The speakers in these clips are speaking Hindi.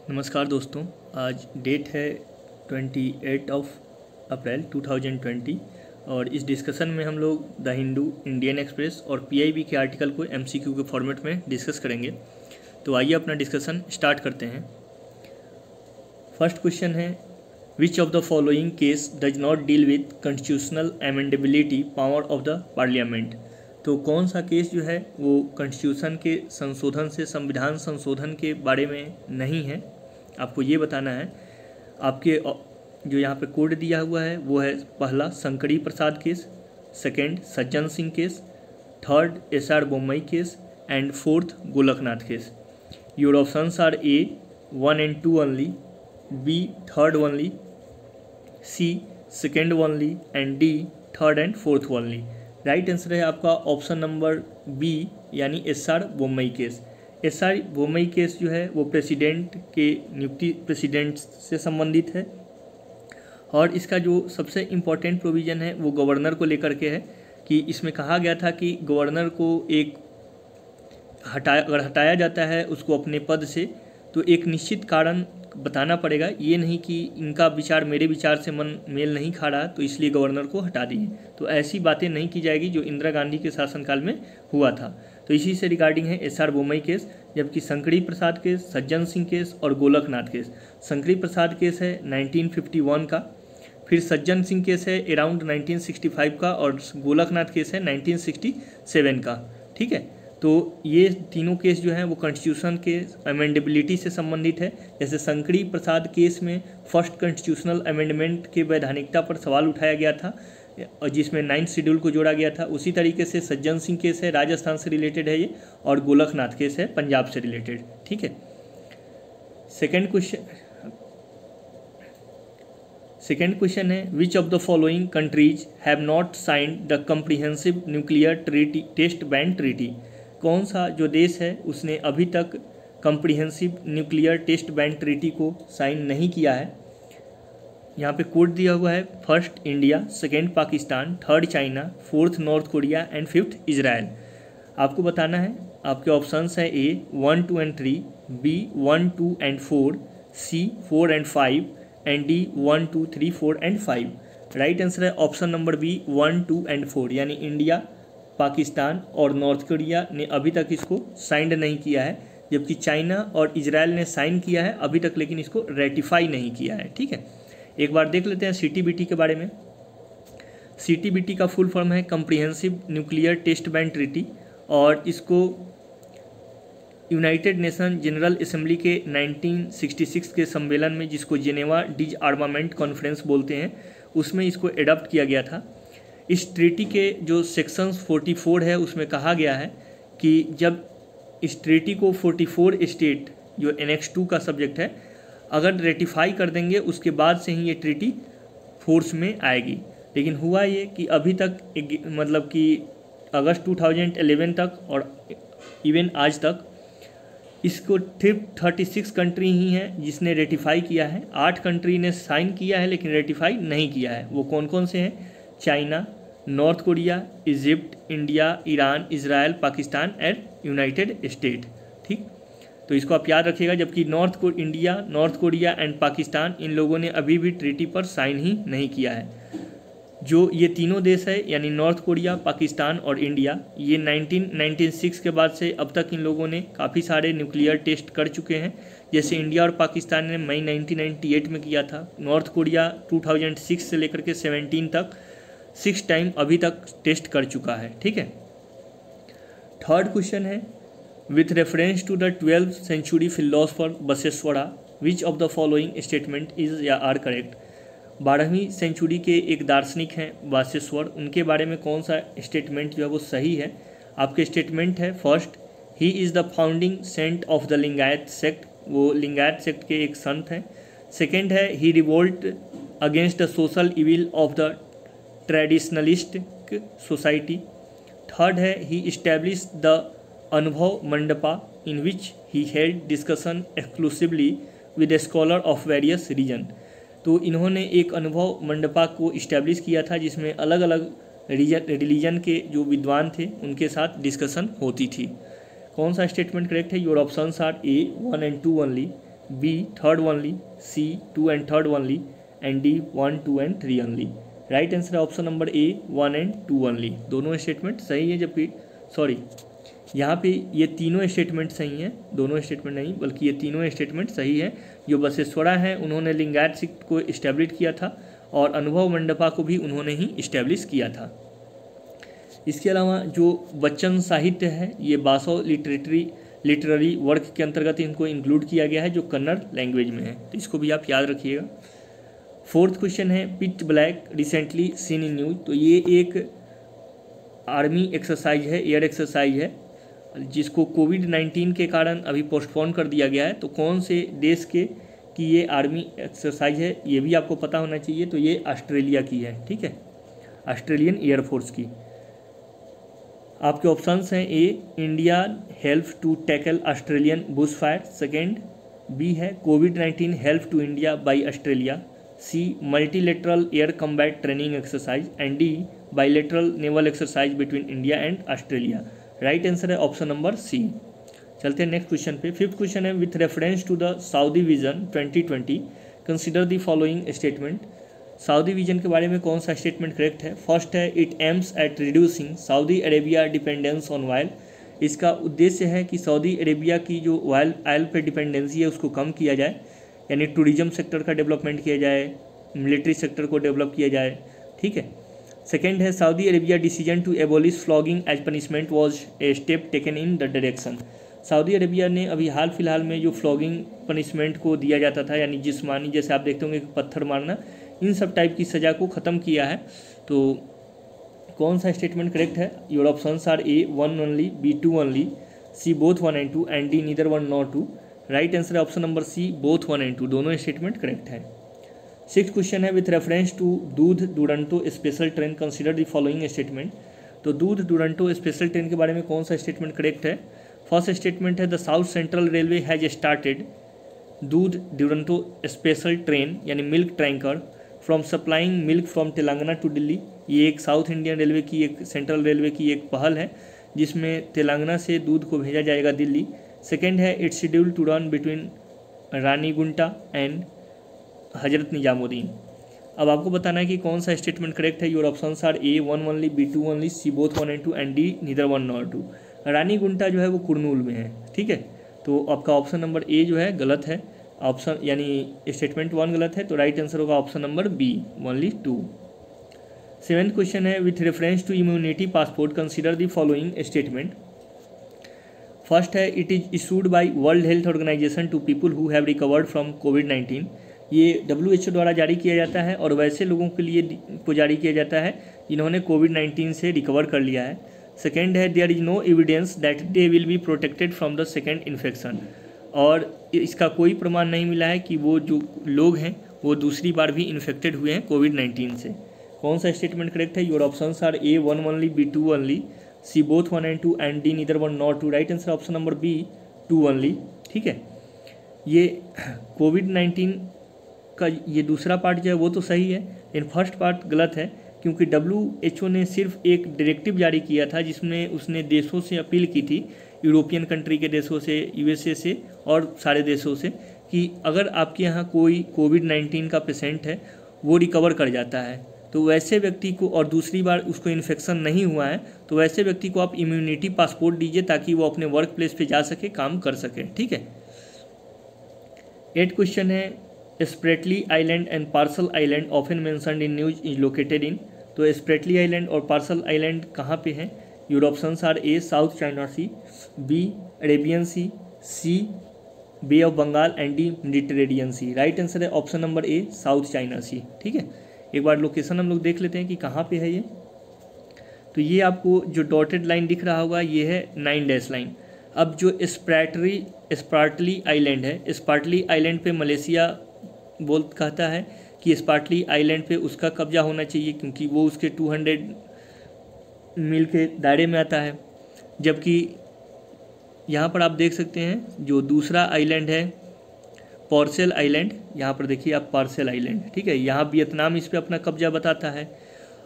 नमस्कार दोस्तों। आज डेट है 28 अप्रैल 2020 और इस डिस्कशन में हम लोग द हिंदू, इंडियन एक्सप्रेस और पीआईबी के आर्टिकल को एमसीक्यू के फॉर्मेट में डिस्कस करेंगे। तो आइए अपना डिस्कशन स्टार्ट करते हैं। फर्स्ट क्वेश्चन है, which of the following case does not deal with constitutional amendability power of the parliament. तो कौन सा केस जो है वो कॉन्स्टिट्यूशन के संशोधन से संविधान संशोधन के बारे में नहीं है, आपको ये बताना है। आपके जो यहाँ पे कोड दिया हुआ है वो है, पहला शंकरी प्रसाद case, second Sajjan Singh case, third SR Bommai case and fourth Golaknath case. Your options are A 1 and 2 only, B third only, C second only and D third and fourth only. Right answer है आपका ऑप्शन नंबर बी यानी SR Bommai case. SR Bommai case जो है वो प्रेसिडेंट के नियुक्ति प्रेसिडेंट से संबंधित है और इसका जो सबसे इम्पोर्टेंट प्रोविज़न है वो गवर्नर को लेकर के है कि इसमें कहा गया था कि गवर्नर को एक अगर हटाया जाता है उसको अपने पद से तो एक निश्चित कारण बताना पड़ेगा, ये नहीं कि इनका विचार मेरे विचार से मन मेल नहीं खा रहा तो इसलिए गवर्नर को हटा दिए। तो ऐसी बातें नहीं की जाएगी जो इंदिरा गांधी के शासनकाल में हुआ था। तो इसी से रिगार्डिंग है एसआर बोम्मई केस, जबकि शंकरी प्रसाद केस, सज्जन सिंह केस और गोलकनाथ केस। शंकरी प्रसाद केस है 1951 का, फिर सज्जन सिंह केस है अराउंड 1965 का और गोलकनाथ केस है 1967 का। ठीक है, तो ये तीनों केस जो हैं वो कॉन्स्टिट्यूशन के अमेंडेबिलिटी से संबंधित है। जैसे शंकरी प्रसाद केस में फर्स्ट कॉन्स्टिट्यूशनल अमेंडमेंट के वैधानिकता पर सवाल उठाया गया था और जिसमें 9th शेड्यूल को जोड़ा गया था। उसी तरीके से सज्जन सिंह केस है राजस्थान से रिलेटेड है ये, और गोलकनाथ केस है पंजाब से रिलेटेड। ठीक है, सेकेंड क्वेश्चन है, which of the following countries have not signed the comprehensive nuclear treaty test ban treaty. कौन सा जो देश है उसने अभी तक comprehensive nuclear test ban treaty को साइन नहीं किया है। यहाँ पे कोड दिया हुआ है, first India, second Pakistan, third China, fourth North Korea and fifth Israel. आपको बताना है, आपके ऑप्शंस है A 1, 2 and 3, B 1, 2 and 4, C 4 and 5 and D 1, 2, 3, 4 and 5। Right answer है ऑप्शन नंबर बी 1, 2 and 4 यानी इंडिया, पाकिस्तान और नॉर्थ कोरिया ने अभी तक इसको साइंड नहीं किया है, जबकि चाइना और इजराइल ने साइन किया है अभी तक, लेकिन इसको रेटिफाई नहीं किया है। ठीक है, एक बार देख लेते हैं सीटीबीटी के बारे में। सीटीबीटी का फुल फॉर्म है comprehensive nuclear test ban treaty और इसको यूनाइटेड नेशन जनरल असेंबली के 1966 के सम्मेलन में, जिसको जेनेवा डिज आर्मामेंट कॉन्फ्रेंस बोलते हैं, उसमें इसको एडॉप्ट किया गया था। इस ट्रीटी के जो सेक्शंस 44 है उसमें कहा गया है कि जब इस ट्रीटी को 44 स्टेट जो एनेक्स 2 का सब्जेक्ट है अगर रेटिफाई कर देंगे उसके बाद से ही ये ट्रीटी फोर्स में आएगी। लेकिन हुआ ये कि अभी तक मतलब कि अगस्त 2011 तक और इवन आज तक इसको 36 कंट्री ही हैं जिसने रेटिफाई किया है। 8 कंट्री ने साइन किया है लेकिन रेटिफाई नहीं किया है। वो कौन कौन से हैं? China, North Korea, Egypt, India, Iran, Israel, Pakistan and United State. ठीक, तो इसको आप याद रखिएगा। जबकि India, North Korea and Pakistan, इन लोगों ने अभी भी ट्रीटी पर साइन ही नहीं किया है। जो ये तीनों देश है यानी नॉर्थ कोरिया, पाकिस्तान और इंडिया, ये 1996 के बाद से अब तक इन लोगों ने काफ़ी सारे न्यूक्लियर टेस्ट कर चुके हैं। जैसे इंडिया और पाकिस्तान ने मई 1998 में किया था, नॉर्थ कोरिया 2006 से लेकर के 17 तक 6 टाइम अभी तक टेस्ट कर चुका है। ठीक है, थर्ड क्वेश्चन है, with reference to the 12th century philosopher Basaveshwara which of the following statement is या आर करेक्ट। 12वीं सेंचुरी के एक दार्शनिक हैं बसवेश्वर, उनके बारे में कौन सा स्टेटमेंट जो है वो सही है। आपके स्टेटमेंट है, first, he is the founding saint of the Lingayat sect, वो लिंगायत सेक्ट के एक संत हैं। सेकेंड है, he revolt against the social evil of the traditionalistic society. Third है, he establish the Anubhava Mandapa in which he held discussion exclusively with a scholar of various region. तो इन्होंने एक अनुभव मंडपा को इस्टेब्लिश किया था जिसमें अलग अलग रिलीजन के जो विद्वान थे उनके साथ डिस्कशन होती थी। कौन सा स्टेटमेंट करेक्ट है? Your options are A 1 and 2 only, B third only, C 2 and 3 only, and D 1, 2 and 3 only. Right answer है option number A 1 and 2 only. दोनों स्टेटमेंट सही है, जबकि सॉरी यहाँ पे ये तीनों स्टेटमेंट सही हैं, दोनों स्टेटमेंट नहीं बल्कि ये तीनों स्टेटमेंट सही है। जो बसवेश्वरा हैं उन्होंने लिंगायत सिक्ट को इस्टेब्लिश किया था और अनुभव मंडपा को भी उन्होंने ही इस्टेब्लिश किया था। इसके अलावा जो बच्चन साहित्य है ये बासो लिटरेरी वर्क के अंतर्गत इनको इंक्लूड किया गया है जो कन्नड़ लैंग्वेज में है, तो इसको भी आप याद रखिएगा। फोर्थ क्वेश्चन है pitch black recently seen in news. तो ये एक आर्मी एक्सरसाइज है, एयर एक्सरसाइज है, जिसको कोविड-19 के कारण अभी पोस्टपोन कर दिया गया है। तो कौन से देश के की ये आर्मी एक्सरसाइज है ये भी आपको पता होना चाहिए। तो ये ऑस्ट्रेलिया की है, ठीक है, ऑस्ट्रेलियन एयरफोर्स की। आपके ऑप्शंस हैं A India help to tackle Australian bush fire, second B है कोविड-19 help to India by Australia, C multilateral air combat training exercise, and D bilateral naval exercise between India and Australia. Right answer है ऑप्शन नंबर सी। चलते हैं नेक्स्ट क्वेश्चन पे। फिफ्थ क्वेश्चन है with reference to the Saudi vision 2020 consider the following statement. Saudi vision के बारे में कौन सा स्टेटमेंट करेक्ट है? फर्स्ट है it aims at reducing Saudi Arabia dependence on oil. इसका उद्देश्य है कि सऊदी अरेबिया की जो ऑयल पे डिपेंडेंसी है उसको कम किया जाए, यानी टूरिज्म सेक्टर का डेवलपमेंट किया जाए, मिलिट्री सेक्टर को डेवलप किया जाए, ठीक है। सेकेंड है Saudi Arabia decision to abolish flogging as punishment was a step taken in the direction. Saudi Arabia ने अभी हाल फिलहाल में जो फ्लॉगिंग पनिशमेंट को दिया जाता था, यानी जिस्मानी, जैसे आप देखते होंगे पत्थर मारना, इन सब टाइप की सज़ा को ख़त्म किया है। तो कौन सा स्टेटमेंट करेक्ट है? Your options are A 1 only, B 2 only, C both 1 and 2, and D neither 1 nor 2। Right answer है option number C both 1 and 2, दोनों स्टेटमेंट करेक्ट है। सिक्स क्वेश्चन है with reference to Doodh Duronto special train consider the following statement. तो दूध दुरंतो स्पेशल ट्रेन के बारे में कौन सा स्टेटमेंट करेक्ट है? फर्स्ट स्टेटमेंट है the South Central Railway has started Doodh Duronto special train यानी milk tanker from supplying milk from Telangana to Delhi. ये एक साउथ इंडियन रेलवे की, एक सेंट्रल रेलवे की एक पहल है जिसमें तेलंगाना से दूध को भेजा जाएगा दिल्ली। सेकेंड है it's schedule to run between Renigunta and Hazrat Nizamuddin. अब आपको बताना है कि कौन सा स्टेटमेंट करेक्ट है। Your options are A 1 only, B 2 only, C both 1 and 2, and D neither 1 nor 2। Renigunta जो है वो कुरनूल में है, ठीक है। तो आपका ऑप्शन नंबर ए जो है गलत है, ऑप्शन यानी स्टेटमेंट 1 गलत है। तो राइट आंसर होगा option number B only 2। Seventh question है with reference to immunity passport consider the following statement. First है it is issued by World Health Organization to people who have recovered from कोविड-19। ये WHO द्वारा जारी किया जाता है और वैसे लोगों के लिए को जारी किया जाता है जिन्होंने कोविड-19 से रिकवर कर लिया है। सेकेंड है there is no evidence that they will be protected from the second infection. और इसका कोई प्रमाण नहीं मिला है कि वो जो लोग हैं वो दूसरी बार भी इन्फेक्टेड हुए हैं कोविड-19 से। कौन सा स्टेटमेंट करेक्ट है? Your options are A 1 only, B 2 only, C both 1 and 2, and D neither 1 nor 2। Right answer option number B 2 only, ठीक है। ये कोविड-19 का ये दूसरा पार्ट जो है वो तो सही है, लेकिन फर्स्ट पार्ट गलत है क्योंकि WHO ने सिर्फ एक डायरेक्टिव जारी किया था जिसमें उसने देशों से अपील की थी, यूरोपियन कंट्री के देशों से, USA से और सारे देशों से, कि अगर आपके यहाँ कोई कोविड-19 का पेशेंट है वो रिकवर कर जाता है तो वैसे व्यक्ति को, और दूसरी बार उसको इन्फेक्शन नहीं हुआ है, तो वैसे व्यक्ति को आप इम्यूनिटी पासपोर्ट दीजिए ताकि वो अपने वर्क प्लेस पर जा सके, काम कर सके, ठीक है। 8 क्वेश्चन है Spratly Island and Paracel Island often mentioned in news is located in. तो स्प्रेटली आइलैंड और पार्सल आइलैंड कहाँ पे हैं? Your options are A South China Sea, B Arabian Sea, C Bay of Bengal, and D Mediterranean Sea. Right answer है option number A South China Sea, ठीक है। एक बार लोकेशन हम लोग देख लेते हैं कि कहाँ पे है ये। तो ये आपको जो डॉटेड लाइन दिख रहा होगा ये है 9 डैश लाइन। अब जो स्पार्टली आइलैंड है, स्पार्टली आइलैंड पे मलेशिया कहता है कि स्पार्टली आइलैंड पे उसका कब्जा होना चाहिए क्योंकि वो उसके 200 मील के दायरे में आता है। जबकि यहाँ पर आप देख सकते हैं जो दूसरा आइलैंड है पार्सेल आइलैंड, यहाँ पर देखिए आप पार्सेल आइलैंड, ठीक है, यहाँ वियतनाम इस पर अपना कब्जा बताता है।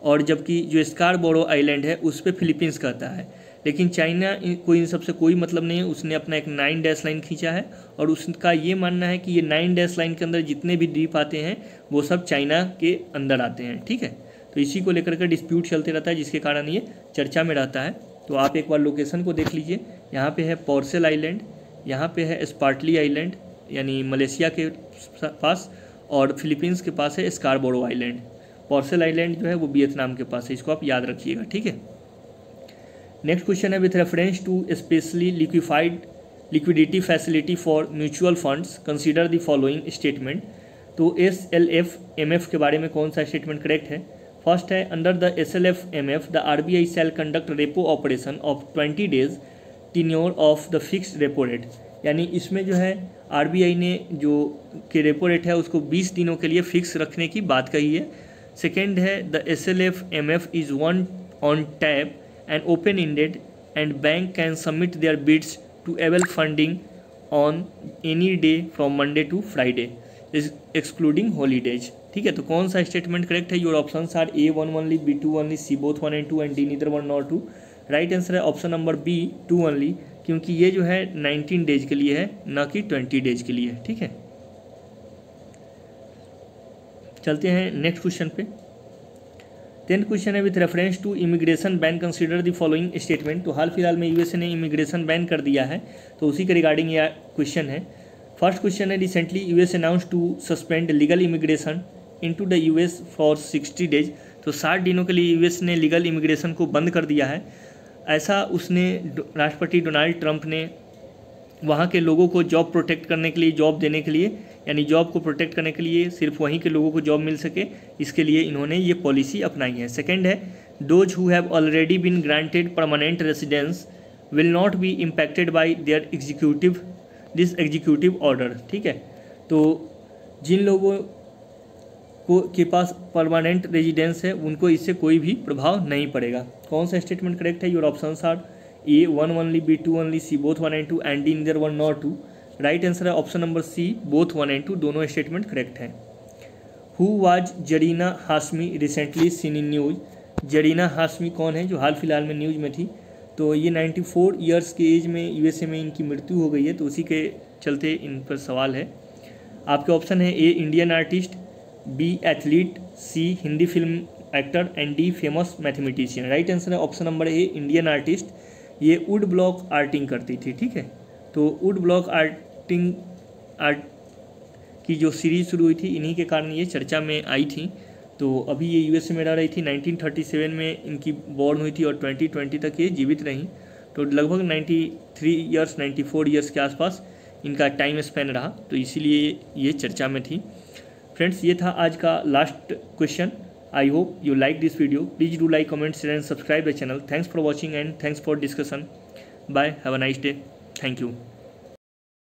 और जबकि जो स्कारबोरो आइलैंड है उस पर फिलीपींस कहता है। लेकिन चाइना को इन सबसे कोई मतलब नहीं है। उसने अपना एक 9 डैश लाइन खींचा है और उसका ये मानना है कि ये 9 डैश लाइन के अंदर जितने भी द्वीप आते हैं वो सब चाइना के अंदर आते हैं, ठीक है। तो इसी को लेकर के डिस्प्यूट चलते रहता है, जिसके कारण ये चर्चा में रहता है। तो आप एक बार लोकेशन को देख लीजिए। यहाँ पे है पोर्सेल आइलैंड, यहाँ पे है स्पार्टली आइलैंड यानी मलेशिया के पास, और फिलीपींस के पास है स्कारबोरो आइलैंड। पोर्सेल आइलैंड जो है वो वियतनाम के पास है, इसको आप याद रखिएगा, ठीक है। नेक्स्ट क्वेश्चन है with reference to specially liquidity facility for mutual funds consider the following statement. तो SLF-MF के बारे में कौन सा स्टेटमेंट करेक्ट है? फर्स्ट है under the SLF-MF the RBI shall conduct repo operation of 20 days tenure of the fixed repo rate, यानी इसमें जो है RBI ने जो कि रेपो रेट है उसको 20 दिनों के लिए फिक्स रखने की बात कही है। सेकेंड है the SLF-MF is one on tap and open-ended and bank can submit their bids to avail funding on any day from Monday to Friday excluding holidays, ठीक है। तो कौन सा स्टेटमेंट करेक्ट है? Your options are A1 only, B2 only, C both 1 and 2 and D neither 1 nor 2। Right answer है ऑप्शन नंबर B 2 only, क्योंकि ये जो है 19 डेज के लिए है, ना कि 20 डेज के लिए, ठीक है। चलते हैं नेक्स्ट क्वेश्चन पे। 10th क्वेश्चन है with reference to immigration ban consider the following statement. तो हाल फिलहाल में यूएसए ने इमिग्रेशन बैन कर दिया है, तो उसी के रिगार्डिंग यह क्वेश्चन है। फर्स्ट क्वेश्चन है recently US announce to suspend legal immigration into the US for 60 days. तो 60 दिनों के लिए यूएस ने लीगल इमिग्रेशन को बंद कर दिया है। ऐसा उसने राष्ट्रपति डोनाल्ड ट्रंप ने वहाँ के लोगों को जॉब प्रोटेक्ट करने के लिए, जॉब देने के लिए, यानी जॉब को प्रोटेक्ट करने के लिए सिर्फ वहीं के लोगों को जॉब मिल सके, इसके लिए इन्होंने ये पॉलिसी अपनाई है। सेकंड है those who have already been granted permanent residence will not be impacted by their executive order, ठीक है। तो जिन लोगों को के पास परमानेंट रेजिडेंस है उनको इससे कोई भी प्रभाव नहीं पड़ेगा। कौन सा स्टेटमेंट करेक्ट है? Your options are A1 only, B2 only, C both 1 and 2 and D neither 1 nor 2। Right answer है option number C both 1 and 2, दोनों स्टेटमेंट करेक्ट हैं। Who was Zarina Hashmi recently seen in news. Zarina Hashmi कौन है जो हाल फिलहाल में न्यूज़ में थी? तो ये 94 ईयर्स के एज में यूएसए में इनकी मृत्यु हो गई है, तो उसी के चलते इन पर सवाल है। आपके ऑप्शन है A Indian artist, B athlete, C Hindi film actor and D famous mathematician. Right answer है option number A Indian artist. ये वुड ब्लॉक आर्टिंग करती थी, ठीक है। तो वुड ब्लॉक आर्ट की जो सीरीज शुरू हुई थी इन्हीं के कारण ये चर्चा में आई थी। तो अभी ये यूएसए में रह रही थी। 1937 में इनकी बॉर्न हुई थी और 2020 तक ये जीवित रहीं। तो लगभग 94 ईयर्स के आसपास इनका टाइम स्पेन रहा, तो इसीलिए ये चर्चा में थी। फ्रेंड्स, ये था आज का last question. I hope you like this video. Please do like, comment, share and subscribe the channel. Thanks for watching and thanks for discussion. Bye. Have a nice day. Thank you.